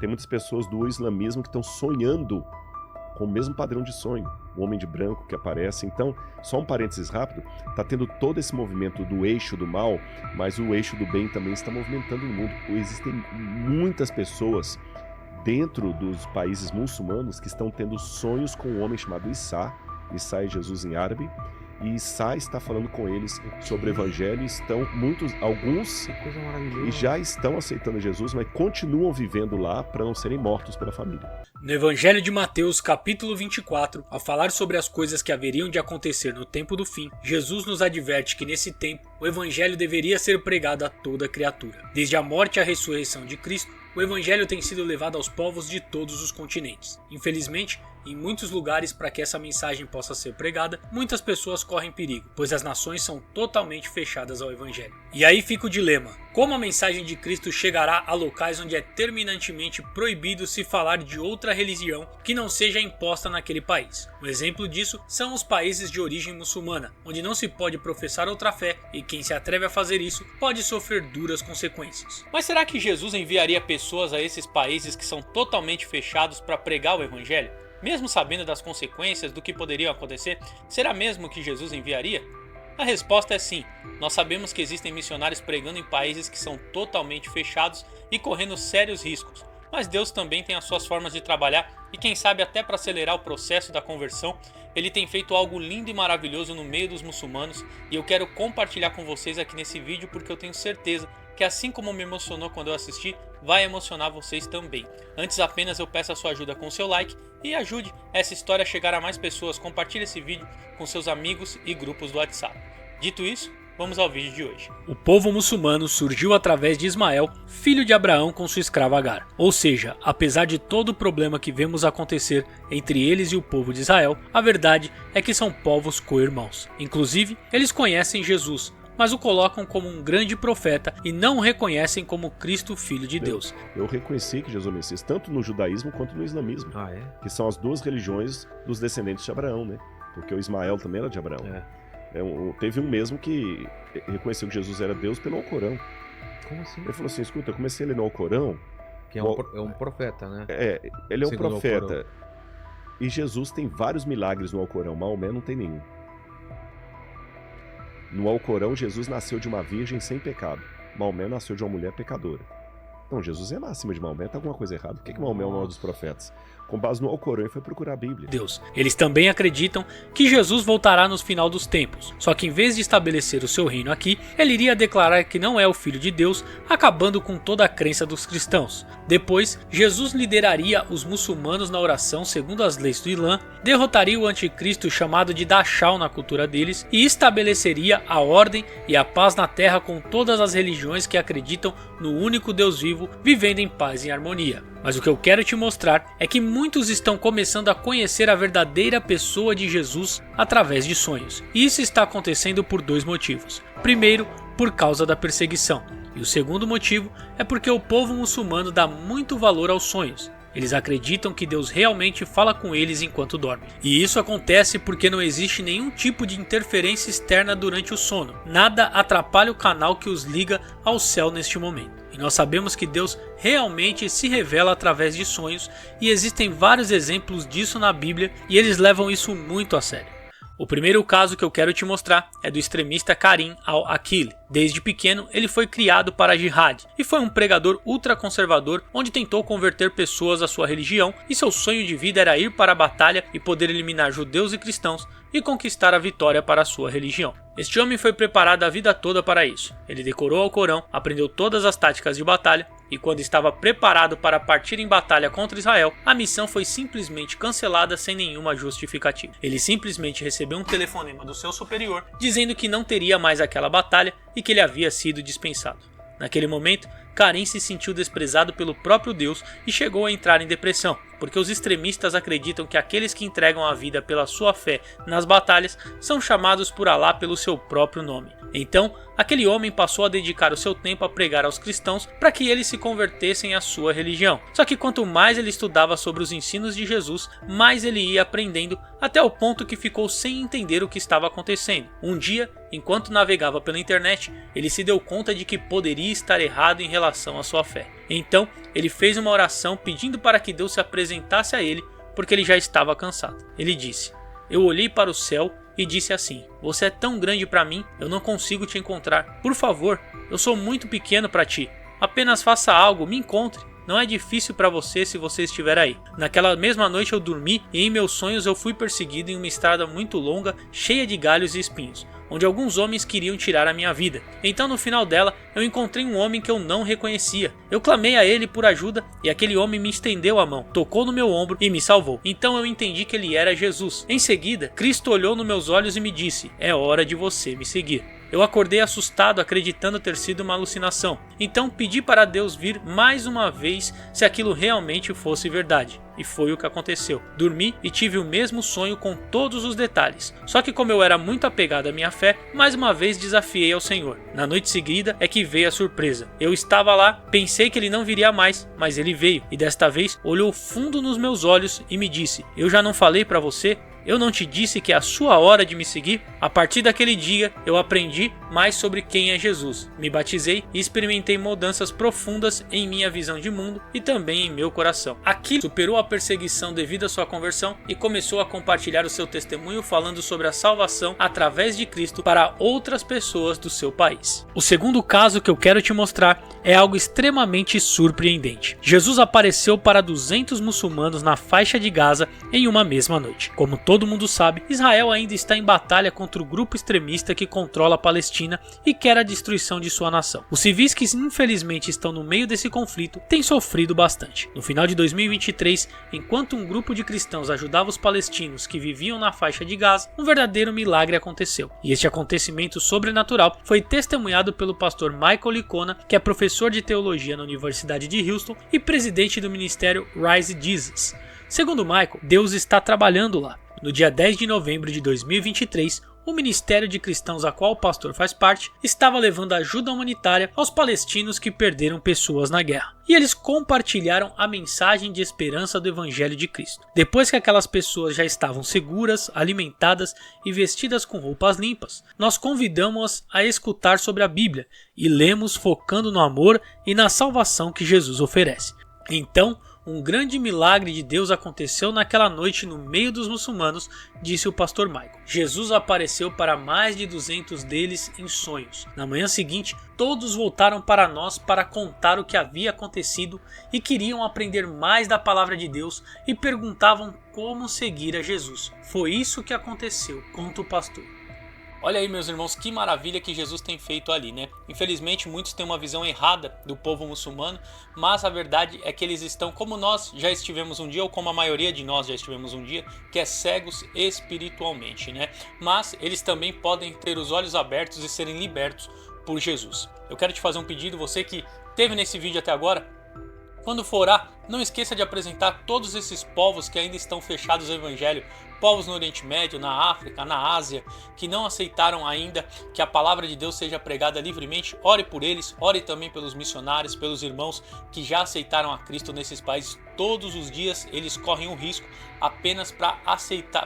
tem muitas pessoas do islamismo que estão sonhando com o mesmo padrão de sonho, o homem de branco que aparece. Então, só um parênteses rápido, está tendo todo esse movimento do eixo do mal, mas o eixo do bem também está movimentando o mundo. Existem muitas pessoas dentro dos países muçulmanos que estão tendo sonhos com um homem chamado Issa. Issa é Jesus em árabe, e Issa está falando com eles sobre o evangelho. Estão alguns coisa maravilhosa. E já estão aceitando Jesus, mas continuam vivendo lá para não serem mortos pela família. No Evangelho de Mateus, capítulo 24, ao falar sobre as coisas que haveriam de acontecer no tempo do fim, Jesus nos adverte que nesse tempo o Evangelho deveria ser pregado a toda criatura. Desde a morte e a ressurreição de Cristo, o Evangelho tem sido levado aos povos de todos os continentes. Infelizmente, em muitos lugares, para que essa mensagem possa ser pregada, muitas pessoas correm perigo, pois as nações são totalmente fechadas ao Evangelho. E aí fica o dilema: como a mensagem de Cristo chegará a locais onde é terminantemente proibido se falar de outra religião que não seja imposta naquele país? Um exemplo disso são os países de origem muçulmana, onde não se pode professar outra fé e quem se atreve a fazer isso pode sofrer duras consequências. Mas será que Jesus enviaria pessoas a esses países que são totalmente fechados para pregar o Evangelho? Mesmo sabendo das consequências do que poderiam acontecer, será mesmo que Jesus enviaria? A resposta é sim. Nós sabemos que existem missionários pregando em países que são totalmente fechados e correndo sérios riscos. Mas Deus também tem as suas formas de trabalhar e quem sabe até para acelerar o processo da conversão, Ele tem feito algo lindo e maravilhoso no meio dos muçulmanos e eu quero compartilhar com vocês aqui nesse vídeo porque eu tenho certeza que assim como me emocionou quando eu assisti, vai emocionar vocês também. Antes apenas eu peço a sua ajuda com o seu like e ajude essa história a chegar a mais pessoas. Compartilhe esse vídeo com seus amigos e grupos do WhatsApp. Dito isso, vamos ao vídeo de hoje. O povo muçulmano surgiu através de Ismael, filho de Abraão com sua escrava Agar. Ou seja, apesar de todo o problema que vemos acontecer entre eles e o povo de Israel, a verdade é que são povos co-irmãos. Inclusive, eles conhecem Jesus, mas o colocam como um grande profeta e não o reconhecem como Cristo, Filho de Deus. Eu reconheci que Jesus é o Messias, tanto no judaísmo quanto no islamismo, que são as duas religiões dos descendentes de Abraão, né? Porque o Ismael também era de Abraão. Teve um mesmo que reconheceu que Jesus era Deus pelo Alcorão. Como assim? Ele falou assim, escuta, eu comecei a ler no Alcorão... Que é um profeta, né? Ele é um profeta. E Jesus tem vários milagres no Alcorão, Maomé não tem nenhum. No Alcorão, Jesus nasceu de uma virgem sem pecado. Maomé nasceu de uma mulher pecadora. Então, Jesus é acima de Maomé, tá alguma coisa errada. Por que Maomé é o maior dos profetas? Com base no Alcorão, ele foi procurar a Bíblia. Deus. Eles também acreditam que Jesus voltará no final dos tempos. Só que em vez de estabelecer o seu reino aqui, ele iria declarar que não é o Filho de Deus, acabando com toda a crença dos cristãos. Depois, Jesus lideraria os muçulmanos na oração segundo as leis do Islã, derrotaria o anticristo chamado de Dachau na cultura deles e estabeleceria a ordem e a paz na terra com todas as religiões que acreditam no único Deus vivo, vivendo em paz e harmonia. Mas o que eu quero te mostrar é que muitos estão começando a conhecer a verdadeira pessoa de Jesus através de sonhos. E isso está acontecendo por dois motivos. Primeiro, por causa da perseguição. E o segundo motivo é porque o povo muçulmano dá muito valor aos sonhos. Eles acreditam que Deus realmente fala com eles enquanto dormem. E isso acontece porque não existe nenhum tipo de interferência externa durante o sono. Nada atrapalha o canal que os liga ao céu neste momento. E nós sabemos que Deus realmente se revela através de sonhos e existem vários exemplos disso na Bíblia e eles levam isso muito a sério. O primeiro caso que eu quero te mostrar é do extremista Karim al-Akil. Desde pequeno, ele foi criado para a jihad e foi um pregador ultraconservador onde tentou converter pessoas à sua religião e seu sonho de vida era ir para a batalha e poder eliminar judeus e cristãos e conquistar a vitória para a sua religião. Este homem foi preparado a vida toda para isso. Ele decorou o Alcorão, aprendeu todas as táticas de batalha e quando estava preparado para partir em batalha contra Israel, a missão foi simplesmente cancelada sem nenhuma justificativa. Ele simplesmente recebeu um telefonema do seu superior dizendo que não teria mais aquela batalha e que ele havia sido dispensado. Naquele momento, Karim se sentiu desprezado pelo próprio Deus e chegou a entrar em depressão, porque os extremistas acreditam que aqueles que entregam a vida pela sua fé nas batalhas são chamados por Alá pelo seu próprio nome. Então, aquele homem passou a dedicar o seu tempo a pregar aos cristãos para que eles se convertessem à sua religião. Só que quanto mais ele estudava sobre os ensinos de Jesus, mais ele ia aprendendo até o ponto que ficou sem entender o que estava acontecendo. Um dia, enquanto navegava pela internet, ele se deu conta de que poderia estar errado em relação relação à sua fé. Então, ele fez uma oração pedindo para que Deus se apresentasse a ele, porque ele já estava cansado. Ele disse: eu olhei para o céu e disse assim: você é tão grande para mim, eu não consigo te encontrar. Por favor, eu sou muito pequeno para ti. Apenas faça algo, me encontre. Não é difícil para você se você estiver aí. Naquela mesma noite eu dormi e em meus sonhos eu fui perseguido em uma estrada muito longa, cheia de galhos e espinhos, onde alguns homens queriam tirar a minha vida. Então no final dela eu encontrei um homem que eu não reconhecia. Eu clamei a ele por ajuda e aquele homem me estendeu a mão, tocou no meu ombro e me salvou. Então eu entendi que ele era Jesus. Em seguida, Cristo olhou nos meus olhos e me disse: é hora de você me seguir. Eu acordei assustado, acreditando ter sido uma alucinação. Então pedi para Deus vir mais uma vez se aquilo realmente fosse verdade. E foi o que aconteceu. Dormi e tive o mesmo sonho com todos os detalhes. Só que como eu era muito apegado à minha fé, mais uma vez desafiei ao Senhor. Na noite seguida é que veio a surpresa. Eu estava lá, pensei que ele não viria mais, mas ele veio. E desta vez olhou fundo nos meus olhos e me disse: eu já não falei para você? Eu não te disse que é a sua hora de me seguir? A partir daquele dia, eu aprendi mais sobre quem é Jesus. Me batizei e experimentei mudanças profundas em minha visão de mundo e também em meu coração. Aquilo superou a perseguição devido à sua conversão e começou a compartilhar o seu testemunho falando sobre a salvação através de Cristo para outras pessoas do seu país. O segundo caso que eu quero te mostrar é algo extremamente surpreendente. Jesus apareceu para 200 muçulmanos na faixa de Gaza em uma mesma noite. Como todo mundo sabe, Israel ainda está em batalha contra o grupo extremista que controla a Palestina e quer a destruição de sua nação. Os civis que infelizmente estão no meio desse conflito têm sofrido bastante. No final de 2023, enquanto um grupo de cristãos ajudava os palestinos que viviam na faixa de Gaza, um verdadeiro milagre aconteceu. E este acontecimento sobrenatural foi testemunhado pelo pastor Michael Licona, que é professor de teologia na Universidade de Houston e presidente do ministério Rise Jesus. Segundo Michael, Deus está trabalhando lá. No dia 10 de novembro de 2023, o Ministério de Cristãos a qual o pastor faz parte estava levando ajuda humanitária aos palestinos que perderam pessoas na guerra. E eles compartilharam a mensagem de esperança do Evangelho de Cristo. Depois que aquelas pessoas já estavam seguras, alimentadas e vestidas com roupas limpas, nós convidamos-as a escutar sobre a Bíblia e lemos focando no amor e na salvação que Jesus oferece. Então, um grande milagre de Deus aconteceu naquela noite no meio dos muçulmanos, disse o pastor Michael. Jesus apareceu para mais de 200 deles em sonhos. Na manhã seguinte, todos voltaram para nós para contar o que havia acontecido e queriam aprender mais da palavra de Deus e perguntavam como seguir a Jesus. Foi isso que aconteceu, conta o pastor. Olha aí, meus irmãos, que maravilha que Jesus tem feito ali, né? Infelizmente, muitos têm uma visão errada do povo muçulmano, mas a verdade é que eles estão, como nós já estivemos um dia, ou como a maioria de nós já estivemos um dia, que é cegos espiritualmente, né? Mas eles também podem ter os olhos abertos e serem libertos por Jesus. Eu quero te fazer um pedido, você que esteve nesse vídeo até agora, quando for orar, não esqueça de apresentar todos esses povos que ainda estão fechados ao Evangelho, povos no Oriente Médio, na África, na Ásia, que não aceitaram ainda que a palavra de Deus seja pregada livremente. Ore por eles, ore também pelos missionários, pelos irmãos que já aceitaram a Cristo nesses países. Todos os dias eles correm um risco apenas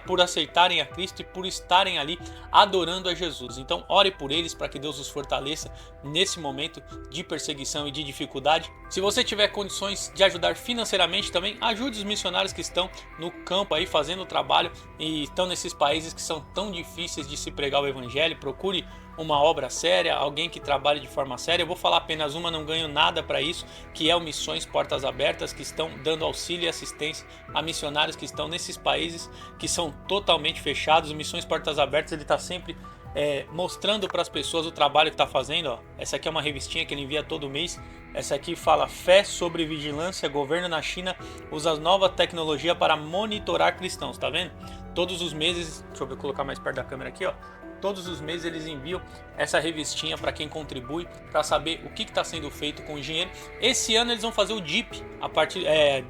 por aceitarem a Cristo e por estarem ali adorando a Jesus. Então ore por eles para que Deus os fortaleça nesse momento de perseguição e de dificuldade. Se você tiver condições de ajudar financeiramente também, ajude os missionários que estão no campo aí fazendo o trabalho e estão nesses países que são tão difíceis de se pregar o Evangelho. Procure uma obra séria, alguém que trabalhe de forma séria. Eu vou falar apenas uma, não ganho nada para isso, que é o Missões Portas Abertas, que estão dando auxílio e assistência a missionários que estão nesses países que são totalmente fechados. O Missões Portas Abertas, ele está sempre mostrando para as pessoas o trabalho que está fazendo. Ó. Essa aqui é uma revistinha que ele envia todo mês. Essa aqui fala Fé sobre Vigilância. Governo na China usa nova tecnologia para monitorar cristãos, tá vendo? Todos os meses, deixa eu colocar mais perto da câmera aqui, ó. Todos os meses eles enviam essa revistinha para quem contribui, para saber o que está sendo feito com o dinheiro. Esse ano eles vão fazer o DIP,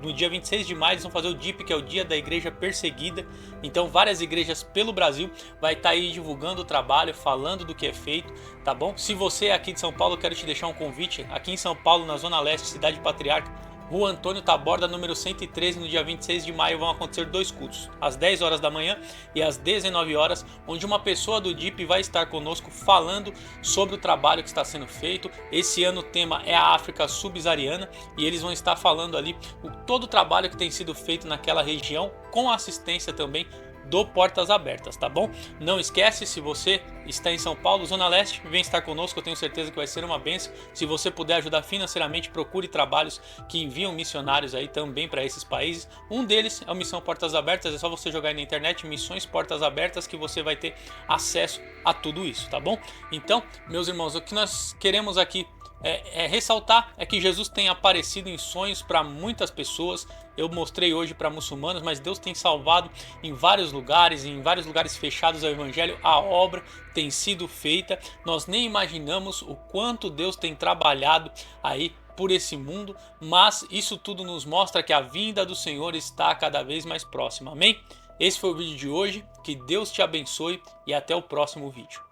no dia 26 de maio eles vão fazer o DIP, que é o Dia da Igreja Perseguida. Então várias igrejas pelo Brasil vai estar aí divulgando o trabalho, falando do que é feito, tá bom? Se você é aqui de São Paulo, eu quero te deixar um convite. Aqui em São Paulo, na Zona Leste, Cidade Patriarca, Rua Antônio Taborda, número 113, no dia 26 de maio vão acontecer 2 cultos, às 10 horas da manhã e às 19 horas, onde uma pessoa do DIP vai estar conosco falando sobre o trabalho que está sendo feito. Esse ano o tema é a África subsaariana e eles vão estar falando ali todo o trabalho que tem sido feito naquela região, com a assistência também do Portas Abertas, tá bom? Não esquece, se você está em São Paulo, Zona Leste, vem estar conosco, eu tenho certeza que vai ser uma bênção. Se você puder ajudar financeiramente, procure trabalhos que enviam missionários aí também para esses países. Um deles é o Missão Portas Abertas, é só você jogar aí na internet, Missões Portas Abertas, que você vai ter acesso a tudo isso, tá bom? Então, meus irmãos, o que nós queremos aqui ressaltar é que Jesus tem aparecido em sonhos para muitas pessoas. Eu mostrei hoje para muçulmanos, mas Deus tem salvado em vários lugares fechados ao evangelho. A obra tem sido feita. Nós nem imaginamos o quanto Deus tem trabalhado aí por esse mundo, mas isso tudo nos mostra que a vinda do Senhor está cada vez mais próxima. Amém? Esse foi o vídeo de hoje. Que Deus te abençoe e até o próximo vídeo.